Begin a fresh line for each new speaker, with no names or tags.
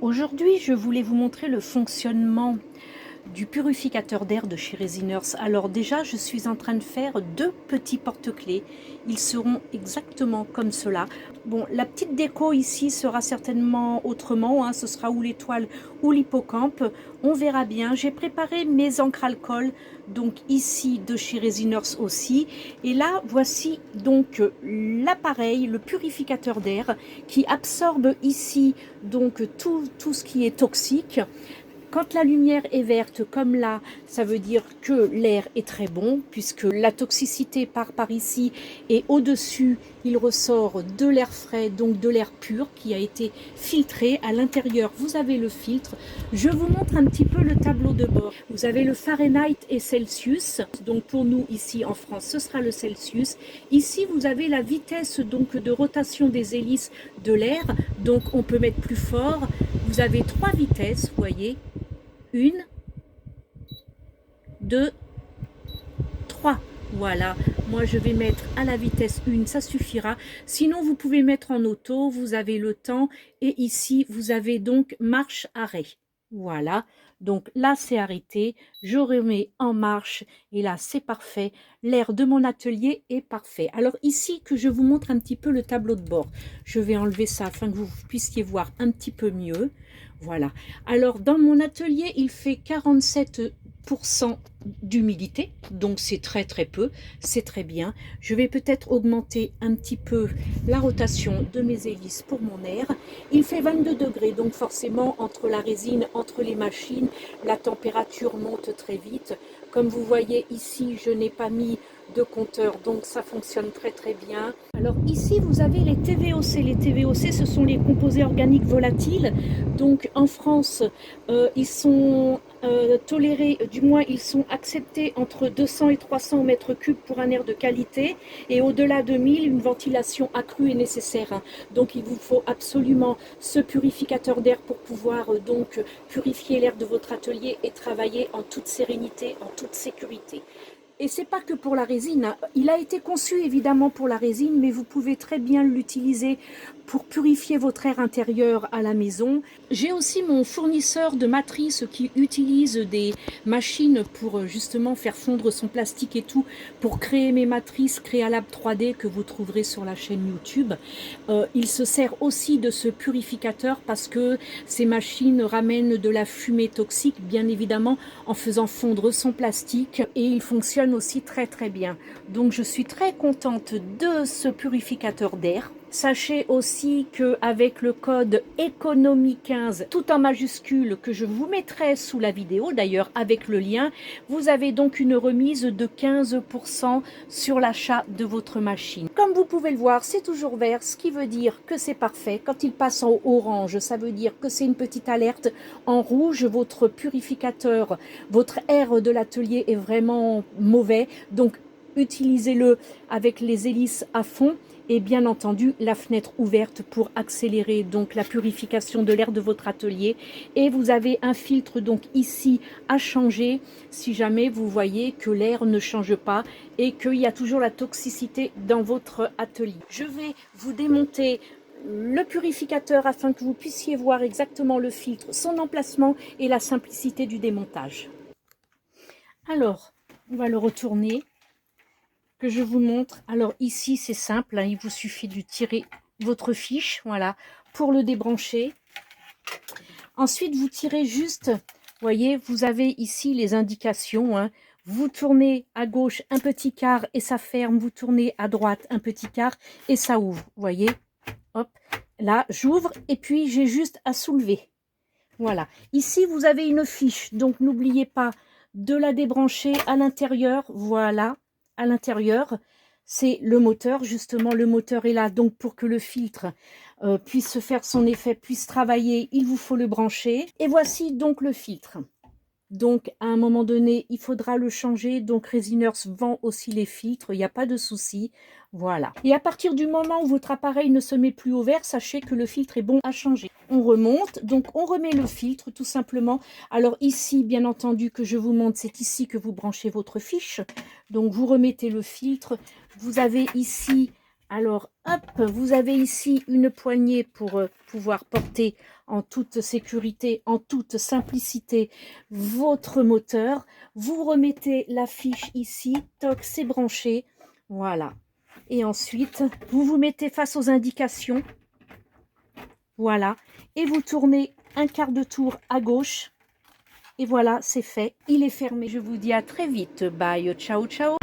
Aujourd'hui, je voulais vous montrer le fonctionnement du purificateur d'air de chez Resiners. Alors déjà, je suis en train de faire deux petits porte-clés. Ils seront exactement comme cela. Bon, la petite déco ici sera certainement autrement, hein. Ce sera ou l'étoile ou l'hippocampe. On verra bien. J'ai préparé mes encres alcool, donc ici de chez Resiners aussi. Et là, voici donc l'appareil, le purificateur d'air qui absorbe ici donc tout ce qui est toxique. Quand la lumière est verte, comme là, ça veut dire que l'air est très bon, puisque la toxicité part par ici, et au-dessus, il ressort de l'air frais, donc de l'air pur, qui a été filtré. À l'intérieur, vous avez le filtre. Je vous montre un petit peu le tableau de bord. Vous avez le Fahrenheit et Celsius, donc pour nous, ici en France, ce sera le Celsius. Ici, vous avez la vitesse donc de rotation des hélices de l'air, donc on peut mettre plus fort. Vous avez 3 vitesses, vous voyez. 1, 2, 3. Voilà, moi je vais mettre à la vitesse 1, ça suffira. Sinon, vous pouvez mettre en auto, vous avez le temps. Et ici, vous avez donc marche-arrêt. Voilà, donc là c'est arrêté, je remets en marche et là c'est parfait. L'air de mon atelier est parfait. Alors ici que je vous montre un petit peu le tableau de bord. Je vais enlever ça afin que vous puissiez voir un petit peu mieux. Voilà, alors dans mon atelier il fait 47% d'humidité, donc c'est très peu, c'est très bien. Je vais peut-être augmenter un petit peu la rotation de mes hélices pour mon air. Il fait 22 degrés, donc forcément entre la résine, entre les machines, la température monte très vite. Comme vous voyez ici, je n'ai pas mis de compteur, donc ça fonctionne très bien. Alors ici vous avez les TVOC. Les TVOC, ce sont les composés organiques volatiles. Donc en France, ils sont tolérés, du moins ils sont acceptés entre 200 et 300 mètres cubes pour un air de qualité, et au-delà de 1000, une ventilation accrue est nécessaire. Donc il vous faut absolument ce purificateur d'air pour pouvoir donc purifier l'air de votre atelier et travailler en toute sérénité, en toute sécurité. Et c'est pas que pour la résine, il a été conçu évidemment pour la résine, mais vous pouvez très bien l'utiliser pour purifier votre air intérieur à la maison. J'ai aussi mon fournisseur de matrices qui utilise des machines pour justement faire fondre son plastique et tout, pour créer mes matrices Crealab 3D que vous trouverez sur la chaîne YouTube. Il se sert aussi de ce purificateur parce que ces machines ramènent de la fumée toxique, bien évidemment, en faisant fondre son plastique, et il fonctionne aussi très bien. Donc je suis très contente de ce purificateur d'air. Sachez aussi qu'avec le code économie15, tout en majuscule, que je vous mettrai sous la vidéo, d'ailleurs avec le lien, vous avez donc une remise de 15% sur l'achat de votre machine. Comme vous pouvez le voir, c'est toujours vert, ce qui veut dire que c'est parfait. Quand il passe en orange, ça veut dire que c'est une petite alerte. En rouge, votre purificateur, votre air de l'atelier est vraiment mauvais. Donc utilisez-le avec les hélices à fond, et bien entendu la fenêtre ouverte pour accélérer donc la purification de l'air de votre atelier. Et vous avez un filtre donc ici à changer si jamais vous voyez que l'air ne change pas et qu'il y a toujours la toxicité dans votre atelier. Je vais vous démonter le purificateur afin que vous puissiez voir exactement le filtre, son emplacement et la simplicité du démontage. Alors, on va le retourner, que je vous montre. Alors ici c'est simple, hein, il vous suffit de tirer votre fiche, voilà, pour le débrancher. Ensuite vous tirez juste, voyez, vous avez ici les indications, hein. Vous tournez à gauche un petit quart et ça ferme, vous tournez à droite un petit quart et ça ouvre, voyez, hop, là j'ouvre et puis j'ai juste à soulever. Voilà, ici vous avez une fiche, donc n'oubliez pas de la débrancher à l'intérieur. Voilà, à l'intérieur, c'est le moteur, justement le moteur est là, donc pour que le filtre puisse faire son effet, puisse travailler, il vous faut le brancher. Et voici donc le filtre. Donc à un moment donné, il faudra le changer. Donc Resiners vend aussi les filtres, il n'y a pas de souci. Voilà. Et à partir du moment où votre appareil ne se met plus au vert, sachez que le filtre est bon à changer. On remonte, donc on remet le filtre tout simplement. Alors ici, bien entendu, que je vous montre, c'est ici que vous branchez votre fiche. Donc vous remettez le filtre. Vous avez ici Alors, hop, vous avez ici une poignée pour pouvoir porter en toute sécurité, en toute simplicité, votre moteur. Vous remettez la fiche ici, toc, c'est branché. Voilà. Et ensuite, vous vous mettez face aux indications. Voilà. Et vous tournez un quart de tour à gauche. Et voilà, c'est fait. Il est fermé. Je vous dis à très vite. Bye. Ciao, ciao.